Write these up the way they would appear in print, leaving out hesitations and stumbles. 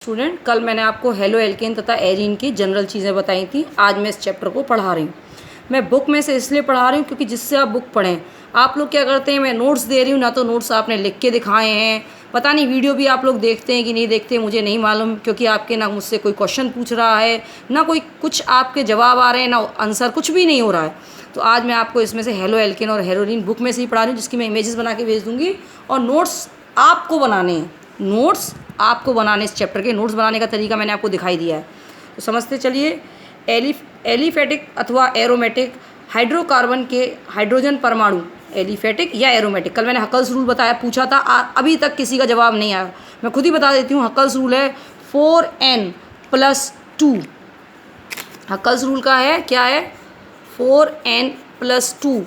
Student, कल मैंने आपको हेलो एल्केन तथा एरीन की जनरल चीज़ें बताई थी। आज मैं इस चैप्टर को पढ़ा रही हूँ। मैं बुक में से इसलिए पढ़ा रही हूँ क्योंकि जिससे आप बुक पढ़ें। आप लोग क्या करते हैं, मैं नोट्स दे रही हूँ ना, तो नोट्स आपने लिख के दिखाए हैं। पता नहीं वीडियो भी आप लोग देखते हैं कि नहीं देखते, मुझे नहीं मालूम, क्योंकि आपके ना मुझसे कोई क्वेश्चन पूछ रहा है, ना कोई कुछ आपके जवाब आ रहे हैं, ना आंसर, कुछ भी नहीं हो रहा है। तो आज मैं आपको इसमें से हेलो एल्केन और हेरोइन बुक में से ही पढ़ा रही हूँ, जिसकी मैं इमेजेस बना के भेज दूँगी। और नोट्स आपको बनाने हैं, नोट्स आपको बनाने, इस चैप्टर के नोट्स बनाने का तरीका मैंने आपको दिखाई दिया है। तो समझते चलिए। एलिफेटिक अथवा एरोमेटिक हाइड्रोकार्बन के हाइड्रोजन परमाणु, एलिफेटिक या एरोमेटिक, कल मैंने हकल्स रूल बताया, पूछा था, अभी तक किसी का जवाब नहीं आया। मैं खुद ही बता देती हूँ। हकल्स रूल है 4n+2। हकल्स रूल का है, क्या है, 4n+2।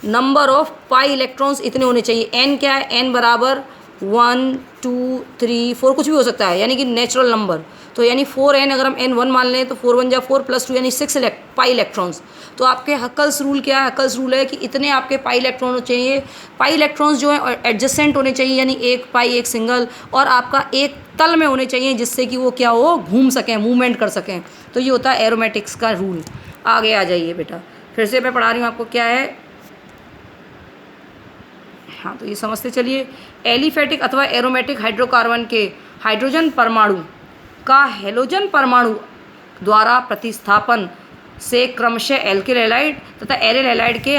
Number of pi electrons इतने होने चाहिए। n क्या है, n बराबर 1 2 3 4 कुछ भी हो सकता है, यानी कि नेचुरल नंबर। तो यानी 4n, अगर हम n 1 मान लें तो 4 1 जा 4 + 2 यानी 6 पाई इलेक्ट्रॉन्स। तो आपके हकल्स रूल क्या है, हकल्स रूल है कि इतने आपके पाई इलेक्ट्रॉन होने चाहिए। पाई इलेक्ट्रॉन्स जो है एडजेसेंट होने चाहिए, यानी एक पाई एक सिंगल, और आपका एक तल में होने चाहिए, जिससे कि वो क्या हो, घूम सकें, मूवमेंट कर सकें। तो ये होता है एरोमेटिक्स का रूल। आगे आ जाइए बेटा, फिर से मैं पढ़ा रही हूँ आपको, क्या है। हाँ, तो ये समझते चलिए। एलिफेटिक अथवा एरोमेटिक हाइड्रोकार्बन के हाइड्रोजन परमाणु का हेलोजन परमाणु द्वारा प्रतिस्थापन से क्रमशः एल्किल हैलाइड तथा एरिल हैलाइड के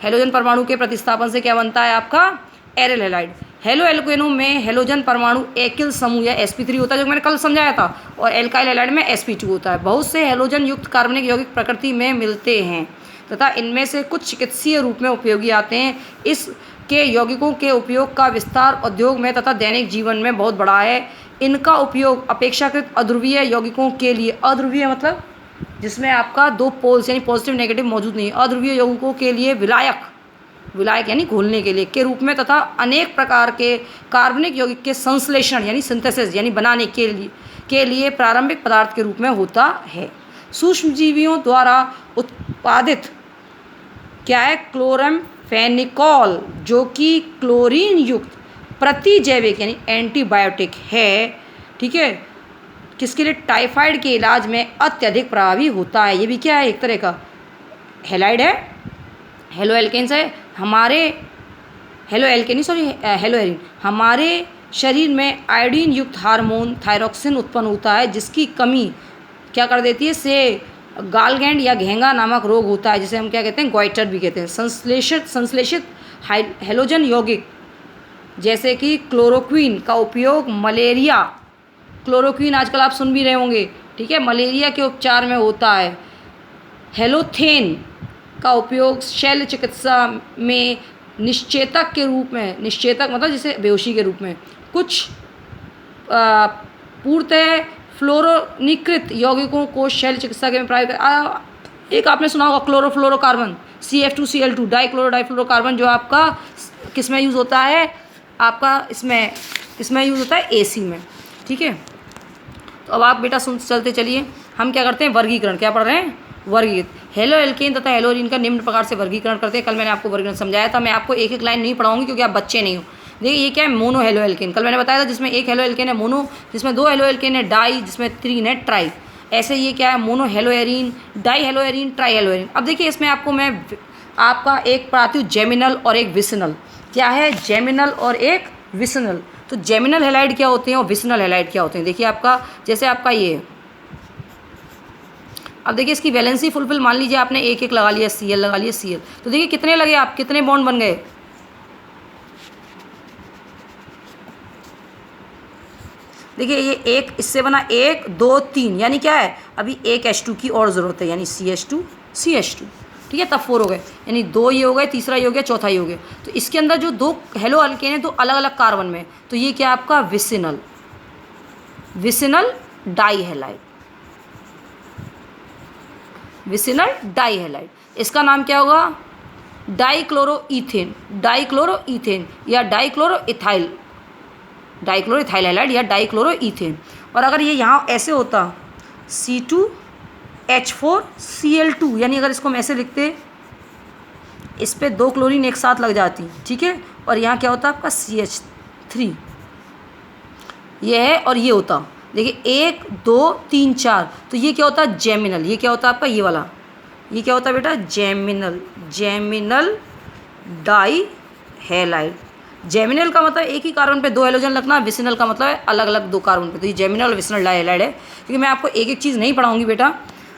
हेलोजन परमाणु के प्रतिस्थापन से क्या बनता है आपका, एरिल हैलाइड। हेलो एल्केनों में हेलोजन परमाणु एकिल समूह या sp3 होता है, जो मैंने कल समझाया था, और एल्काइल हैलाइड में sp2 होता है। बहुत से हेलोजन युक्त कार्बनिक यौगिक प्रकृति में मिलते हैं तथा इनमें से कुछ चिकित्सीय रूप में उपयोगी आते हैं। इस के यौगिकों के उपयोग का विस्तार उद्योग में तथा दैनिक जीवन में बहुत बड़ा है। इनका उपयोग अपेक्षाकृत अध्रुवीय यौगिकों के लिए, अध्रुवीय मतलब जिसमें आपका दो पोल्स यानी पॉजिटिव नेगेटिव मौजूद नहीं है, अध्रुवीय यौगिकों के लिए विलायक यानी घोलने के लिए के रूप में, तथा अनेक प्रकार के कार्बनिक यौगिक के संश्लेषण यानी सिंथेसिस यानी बनाने के लिए प्रारंभिक पदार्थ के रूप में होता है। सूक्ष्मजीवियों द्वारा उत्पादित क्या है, क्लोरमफेनिकॉल, जो कि क्लोरीन युक्त प्रतिजैविक यानी एंटीबायोटिक है, ठीक है, किसके लिए, टाइफाइड के इलाज में अत्यधिक प्रभावी होता है। ये भी क्या है, एक तरह का हैलाइड है, हेलो एल्केन्स है। हमारे हेलो एल्केनी सॉरी हेलो एरिन, हमारे शरीर में आयोडीन युक्त हार्मोन थायरोक्सिन उत्पन्न होता है, जिसकी कमी क्या कर देती है, से गालगैंड या घेंगा नामक रोग होता है, जिसे हम क्या कहते हैं, गॉइटर भी कहते हैं। संश्लेषित हेलोजन यौगिक जैसे कि क्लोरोक्वीन का उपयोग मलेरिया, क्लोरोक्वीन आजकल आप सुन भी रहे होंगे, ठीक है, मलेरिया के उपचार में होता है। हेलोथेन का उपयोग शल्य चिकित्सा में निश्चेतक के रूप में, निश्चेतक मतलब जैसे बेहोशी के रूप में, कुछ पूर्णतः फ्लोरोनिकृत यौगिकों को शल्य चिकित्सा के में प्रयोग। एक आपने सुना होगा क्लोरोफ्लोरोकार्बन, CF2Cl2 डाइफ्लोरोकार्बन, जो आपका किस में यूज़ होता है, आपका इसमें यूज़ होता है AC में, ठीक है। तो अब आप बेटा चलते चलिए, हम क्या करते हैं, वर्गीकरण, क्या पढ़ रहे हैं, वर्गीकृत। हेलो एल्केन तथा हेलोरीन का निम्न प्रकार से वर्गीकरण करते हैं। कल मैंने आपको वर्गीकरण समझाया था। मैं आपको एक एक लाइन नहीं पढ़ाऊंगी क्योंकि आप बच्चे नहीं हो। देखिए ये क्या है, मोनो हेलो एल्केन, कल मैंने बताया था, जिसमें एक हेलो एल्केन है मोनो, जिसमें दो हेलो एल्केन है डाई, जिसमें 3 है ट्राई। ऐसे ये क्या है, mono hello arene, die hello arene, try hello arene. अब देखिए इसमें आपको मैं आपका एक पढ़ाती हूँ जेमिनल और एक विसिनल। क्या है, जेमिनल और एक विसिनल। तो जेमिनल हैलाइड क्या होते हैं और विसिनल हैलाइड क्या होते हैं। देखिए आपका, जैसे आपका ये, अब देखिए इसकी वैलेंसी फुलफिल, मान लीजिए आपने एक एक लगा लिया, Cl लगा लिया Cl, तो देखिए कितने लगे, आप कितने बॉन्ड बन गए। देखिए ये एक इससे बना, 1 2 3, यानी क्या है, अभी एक H2 की और ज़रूरत है, यानी CH2 CH2, ठीक है, तब 4 हो गए, यानी 2 ये हो गए, तीसरा ये हो गया, चौथा ये हो गया। तो इसके अंदर जो 2 हेलो अल्केन है, 2 अलग अलग कार्बन में, तो ये क्या आपका vicinal die halide, vicinal die halide. इसका नाम क्या होगा, डाइक्लोरोईथेन या डाइक्लोरोइथाइल हैलाइड या डाइक्लोरोईथेन। और अगर ये यहाँ ऐसे होता C2H4Cl2, यानी अगर इसको हम ऐसे लिखते, इस पर 2 क्लोरीन एक साथ लग जाती, ठीक है, और यहाँ क्या होता आपका CH3, ये है और ये होता, देखिए 1 2 3 4, तो ये क्या होता है जेमिनल। ये क्या होता है आपका ये वाला, ये क्या होता है बेटा geminal, geminal di halide. Geminal का मतलब एक ही कार्बन पे 2 हैलोजन लगना, विसिनल का मतलब है अलग अलग 2 कार्बन पे। तो ये जेमिनल और विसिनल डाई हैलाइड है, क्योंकि मैं आपको एक एक चीज़ नहीं पढ़ाऊंगी बेटा।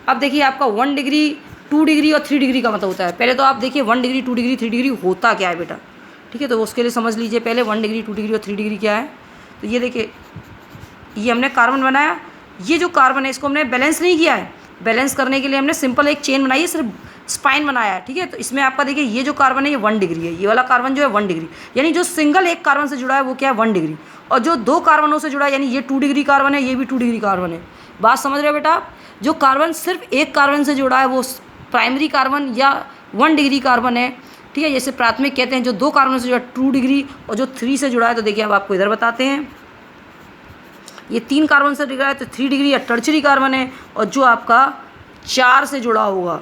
अब देखिए आपका 1 डिग्री 2 डिग्री और 3 डिग्री का मतलब होता है। पहले तो आप देखिए 1 डिग्री 2 डिग्री 3 डिग्री होता क्या है बेटा, ठीक है। तो उसके लिए समझ लीजिए पहले 1 डिग्री 2 डिग्री और 3 डिग्री क्या है। तो ये देखिए ये हमने कार्बन बनाया, ये जो कार्बन है इसको हमने बैलेंस नहीं किया है। बैलेंस करने के लिए हमने सिंपल एक चेन बनाई है, सिर्फ स्पाइन बनाया है, ठीक है। तो इसमें आपका देखिए ये जो कार्बन है ये 1 डिग्री है, ये वाला कार्बन जो है 1 डिग्री, यानी जो सिंगल एक कार्बन से जुड़ा है वो क्या है 1 डिग्री, और जो 2 कार्बनों से जुड़ा है यानी ये 2 डिग्री कार्बन है, ये भी 2 डिग्री कार्बन है। बात समझ रहे हो बेटा आप? जो कार्बन सिर्फ एक कार्बन से जुड़ा है वो प्राइमरी कार्बन या 1 डिग्री कार्बन है, ठीक है। जैसे प्राथमिक कहते हैं। जो 2 कार्बनों से जुड़ा है 2 डिग्री, और जो 3 से जुड़ा है तो देखिए अब आपको इधर बताते हैं, ये 3 कार्बन से जुड़ा है तो 3 डिग्री या टर्चरी कार्बन है, और जो आपका 4 से जुड़ा होगा,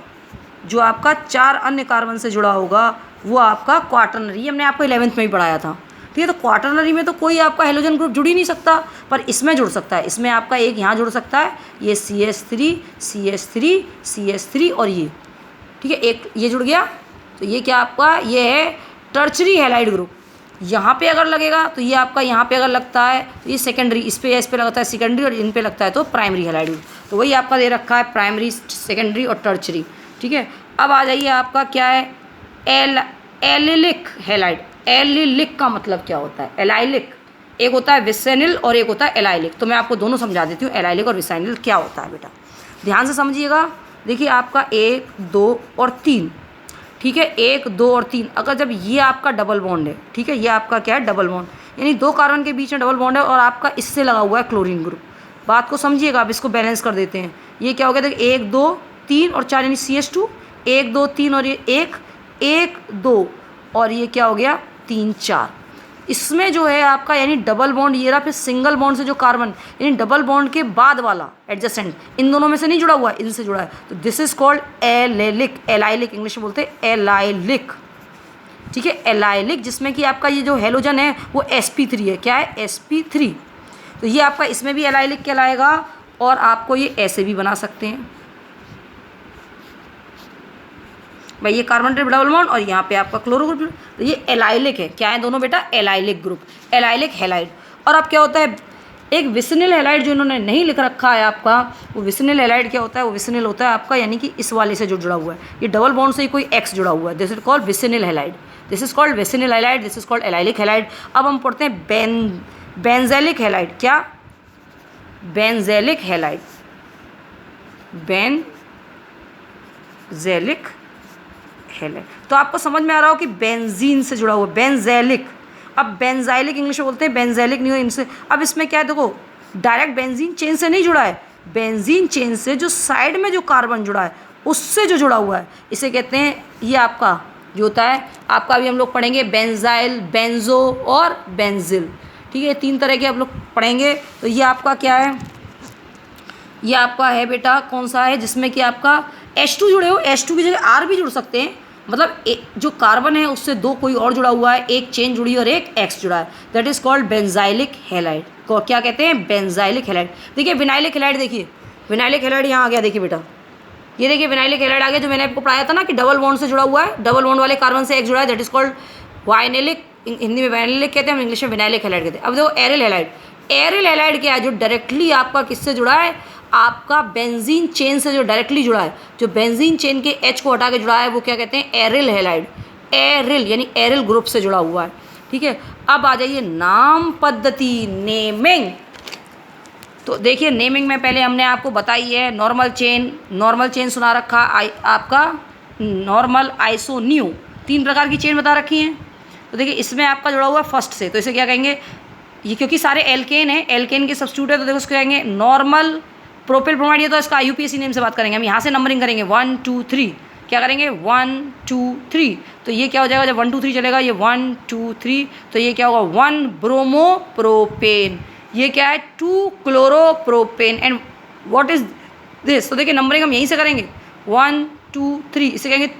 जो आपका 4 अन्य कार्बन से जुड़ा होगा वो आपका क्वाटरनरी। हमने आपको 11th में ही पढ़ाया था, ठीक है। तो क्वाटरनरी में तो कोई आपका हेलोजन ग्रुप जुड़ ही नहीं सकता, पर इसमें जुड़ सकता है। इसमें आपका एक यहाँ जुड़ सकता है, ये CH3 CH3 CH3 और ये, ठीक है, एक ये जुड़ गया। तो ये क्या आपका ये है टर्चरी हैलाइड ग्रुप। यहाँ पे अगर लगेगा तो ये आपका यहाँ पे अगर लगता है तो ये सेकेंडरी, इस पे लगता है सेकेंडरी, और इन पे लगता है तो प्राइमरी हैलाइड ग्रुप। तो वही आपका दे रखा है प्राइमरी, सेकेंडरी और टर्चरी, ठीक है। अब आ जाइए आपका क्या है एलिलिक हैलाइड। एलिलिक का मतलब क्या होता है? एलाइलिक एक होता है विसेनिल और एक होता है एलाइलिक। तो मैं आपको दोनों समझा देती हूँ एलाइलिक और विसेनिल क्या होता है बेटा, ध्यान से समझिएगा। देखिए आपका 1 2 और 3, ठीक है, 1 2 और 3, अगर जब ये आपका डबल बॉन्ड है, ठीक है, ये आपका क्या है डबल बॉन्ड, यानी 2 कार्बन के बीच में डबल बॉन्ड है और आपका इससे लगा हुआ है क्लोरीन ग्रुप। बात को समझिएगा, आप इसको बैलेंस कर देते हैं। ये क्या हो गया, देखिए 1 2 3 और 4 यानी CH2, 1 2 3 और ये 1 1 2 और ये क्या हो गया 3 4। इसमें जो है आपका यानी डबल बॉन्ड ये रहा, फिर सिंगल बॉन्ड से जो कार्बन यानी डबल बॉन्ड के बाद वाला एडजेसेंट इन दोनों में से नहीं जुड़ा हुआ है, इनसे जुड़ा है। तो this is called allylic. Allylic English में बोलते हैं एलाइलिक, ठीक है, एलाइलिक, जिसमें कि आपका ये जो हेलोजन है वो sp3 है। क्या है? sp3। तो ये आपका इसमें भी एलाइलिक कहलाएगा, और आपको ये ऐसे भी बना सकते हैं भाई, ये कार्बन डबल बॉन्ड और यहाँ पे आपका क्लोरो ग्रुप। तो ये एलाइलिक है। क्या है दोनों बेटा? Allylic group, allylic halide. और अब क्या होता है एक विसिनिल हैलाइड जो इन्होंने नहीं लिख रखा है आपका, वो विसिनिल हैलाइड क्या होता है? वो विसिनिल होता है आपका यानी कि इस वाले से जो जुड़ा हुआ है, ये डबल बॉन्ड से ही कोई X जुड़ा हुआ है, this is called vicinal halide. This is called vicinal halide, this is called allylic halide. अब हम पढ़ते हैं बेंजेलिक हैलाइड। क्या? Benzylic halide, benzylic halide. तो आपको समझ में आ रहा हो कि बेंजीन से जुड़ा हुआ बेंजेलिक। अब बेंजाइलिक इंग्लिश में बोलते हैं, बेंजेलिक नहीं हो इनसे। अब इसमें क्या है देखो, डायरेक्ट बेंजीन चेन से नहीं जुड़ा है, बेंजीन चेन से जो साइड में जो कार्बन जुड़ा है उससे जो जुड़ा हुआ है, इसे कहते हैं, ये आपका जो होता है आपका अभी हम लोग पढ़ेंगे बेंजाइल, बेंजो और बेंजिल, ठीक है, 3 तरह के आप लोग पढ़ेंगे। तो ये आपका क्या है? ये आपका है बेटा कौन सा है जिसमें कि आपका H2 जुड़े हो, H2 की जगह R भी जुड़ सकते हैं, मतलब जो कार्बन है उससे 2 कोई और जुड़ा हुआ है, एक चेन जुड़ी और एक X जुड़ा है, that is called benzylic halide. को क्या कहते हैं? Benzylic halide. देखिए विनाइलिक हैलाइड, देखिए विनाइलिक हैलाइड यहाँ आ गया, देखिए बेटा ये देखिए विनाइलिक हैलाइड आ गया, जो मैंने आपको पढ़ाया था ना कि डबल बॉन्ड से जुड़ा हुआ है, डबल बॉन्ड वाले कार्बन से X जुड़ा है, दैट इज कॉल्ड वाइनेलिक। हिंदी में वाइनेलिक कहते हैं, हम इंग्लिश में विनाइलिक हैलाइड कहते हैं। अब देखो एरिल हैलाइड। एरिल हैलाइड क्या है? जो डायरेक्टली आपका किससे जुड़ा है? आपका बेंजीन चेन से जो डायरेक्टली जुड़ा है, जो बेंजीन चेन के H को हटा के जुड़ा है वो क्या कहते हैं? Aryl halide. एरिल यानी एरिल ग्रुप से जुड़ा हुआ है, ठीक है। अब आ जाइए नाम पद्धति, नेमिंग। तो देखिए नेमिंग में पहले हमने आपको बताई है नॉर्मल चेन सुना रखा आपका, नॉर्मल, आइसो, न्यू, 3 प्रकार की चेन बता रखी हैं। तो देखिए इसमें आपका जुड़ा हुआ है फर्स्ट से, तो इसे क्या कहेंगे? ये क्योंकि सारे एल्केन है, एल्केन के सब्स्टिट्यूट है, तो देखो उसको कहेंगे नॉर्मल प्रोपिल ब्रोमाइड। ये तो इसका IUPAC नेम से बात करेंगे हम, यहाँ से नंबरिंग करेंगे 1 2 3। क्या करेंगे? 1 2 3। तो ये क्या हो जाएगा जब 1 2 3 चलेगा? ये 1 2 3, तो ये क्या होगा? 1 ब्रोमोप्रोपेन। ये क्या है? 2 chloropropane. And what is this? तो देखिए नंबरिंग हम यहीं से करेंगे 1 2 3। इसे कहेंगे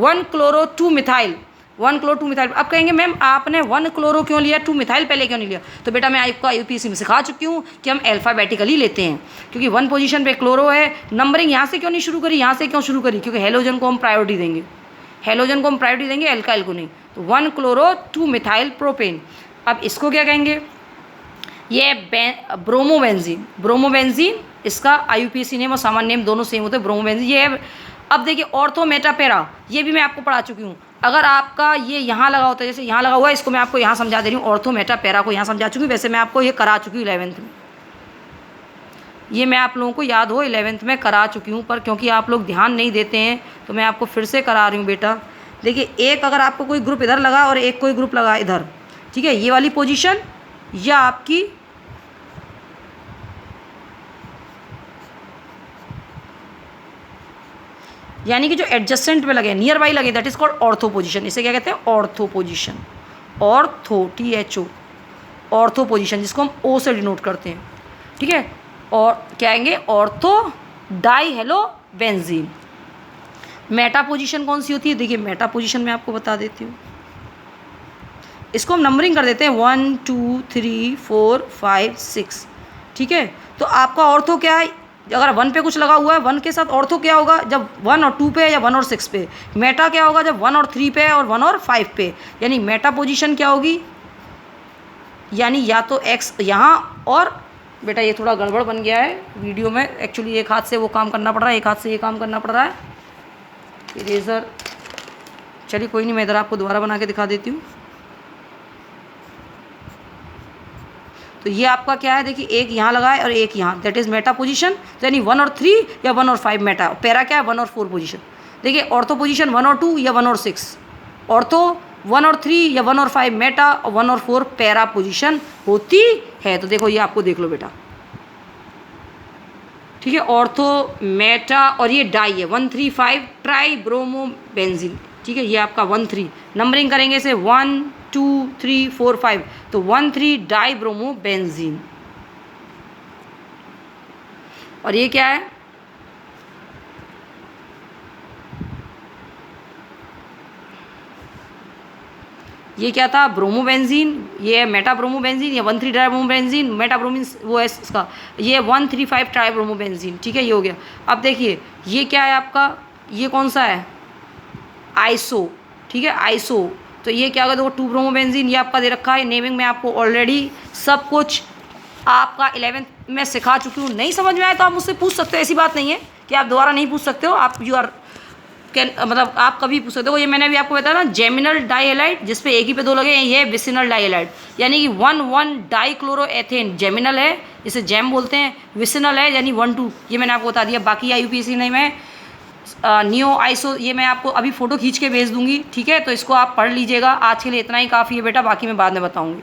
1 क्लोरो 2 मिथाइल, 1 क्लोरो 2 मिथाइल। अब कहेंगे मैम आपने 1 क्लोरो क्यों लिया, 2 मिथाइल पहले क्यों नहीं लिया? तो बेटा मैं आपको IUPAC में सिखा चुकी हूँ कि हम अल्फ़ाबेटिकली लेते हैं, क्योंकि 1 पोजीशन पे क्लोरो है। नंबरिंग यहाँ से क्यों नहीं शुरू करी, यहाँ से क्यों शुरू करी? क्योंकि हेलोजन को हम प्रायोरिटी देंगे, हेलोजन को हम प्रायोरिटी देंगे, एल्काइल को नहीं। तो 1 क्लोरो 2 मिथाइल प्रोपेन। अब इसको क्या कहेंगे? ये ब्रोमोबेंजीन। ब्रोमोबेंजीन इसका IUPAC नेम और सामान्य नेम दोनों सेम होते हैं, ब्रोमोबेंजीन। ये है। अब देखिए ऑर्थो मेटापेरा, ये भी मैं आपको पढ़ा चुकी हूँ। अगर आपका ये यहाँ लगा होता है, जैसे यहाँ लगा हुआ है, इसको मैं आपको यहाँ समझा दे रही हूँ। ऑर्थो मेटापेरा को यहाँ समझा चुकी हूँ, वैसे मैं आपको ये करा चुकी हूँ 11th में। ये मैं आप लोगों को याद हो 11th में करा चुकी हूँ, पर क्योंकि आप लोग ध्यान नहीं देते हैं तो मैं आपको फिर से करा रही हूँ बेटा। देखिए एक अगर आपको कोई ग्रुप इधर लगा और एक कोई ग्रुप लगा इधर, ठीक है, ये वाली पोजीशन या आपकी यानी कि जो एडजस्टेंट में लगे, नियर बाई लगे, that is called ortho position. इसे क्या कहते हैं? Ortho position. Ortho, THO, ortho position, जिसको हम O से डिनोट करते हैं, ठीक है। और क्या आएंगे? Ortho di hello benzene. Meta position कौन सी होती है? देखिए मेटा पोजीशन मैं आपको बता देती हूँ, इसको हम नंबरिंग कर देते हैं 1 2 3 4 5 6, ठीक है। तो आपका ऑर्थो क्या है? अगर 1 पे कुछ लगा हुआ है, 1 के साथ ऑर्थो क्या होगा? जब 1 और 2 पे या 1 और 6 पे। मेटा क्या होगा? जब 1 और 3 पे और 1 और 5 पे। यानी मेटा पोजीशन क्या होगी? यानी या तो X यहाँ, और बेटा ये थोड़ा गड़बड़ बन गया है वीडियो में, एक्चुअली एक हाथ से वो काम करना पड़ रहा है, एक हाथ से ये काम करना पड़ रहा है, इरेज़र। चलिए कोई नहीं, मैं इधर आपको दोबारा बना के दिखा देती हूँ। तो ये आपका क्या है? देखिए एक यहाँ लगा है और एक यहाँ, दैट इज़ मेटा पोजीशन। तो यानी 1 और 3 या 1 और 5 मेटा। पैरा क्या है? 1 और 4 पोजीशन। देखिए ऑर्थो पोजीशन 1 और 2 या 1 और 6। ऑर्थो 1 और 3 या 1 और 5 मेटा, और 1 और 4 पैरा पोजीशन होती है। तो देखो ये आपको देख लो बेटा, ठीक है। ऑर्थो मेटा और ये डाई है 1 3 5 ट्राई ब्रोमो बेंजीन, ठीक है। ये आपका 1 3 नंबरिंग करेंगे इसे 1 2 3 4 5, तो 1 3 डाई ब्रोमो बेंजीन। और ये क्या है? ये क्या था? ब्रोमोबेंजीन। ये है मेटा ब्रोमोबेंजीन, या 1 3 ट्राई ब्रोमोबेंजीन। मेटा ब्रोमीन वो है इसका, ये 1 3 5 ट्राई ब्रोमोबेंजीन, ठीक है। ये हो गया। अब देखिए ये क्या है आपका? ये कौन सा है? आइसो, ठीक है, आइसो। तो ये क्या होगा? देखो 2 ब्रोमोबेंजीन, ये आपका दे रखा है। नेमिंग में आपको ऑलरेडी सब कुछ आपका 11th में सिखा चुकी हूँ। नहीं समझ में आए तो आप मुझसे पूछ सकते हो, ऐसी बात नहीं है कि आप दोबारा नहीं पूछ सकते हो। आप यू आर कैन, मतलब आप कभी पूछ सकते हो। ये मैंने अभी आपको बताया ना, जेमिनल डाईहेलाइड, जिसपे एक ही पे 2 लगे हैं, ये है विसिनल डाईहेलाइड, यानी कि 1 1 डाईक्लोरोएथेन। जेमिनल है, इसे जैम बोलते हैं। विसिनल है यानी 1 2, ये मैंने आपको बता दिया। बाकी IUPAC नहीं, मैं नियो आइसो, ये मैं आपको अभी फ़ोटो खींच के भेज दूंगी, ठीक है। तो इसको आप पढ़ लीजिएगा। आज के लिए इतना ही काफ़ी है बेटा, बाकी मैं बाद में बताऊँगी।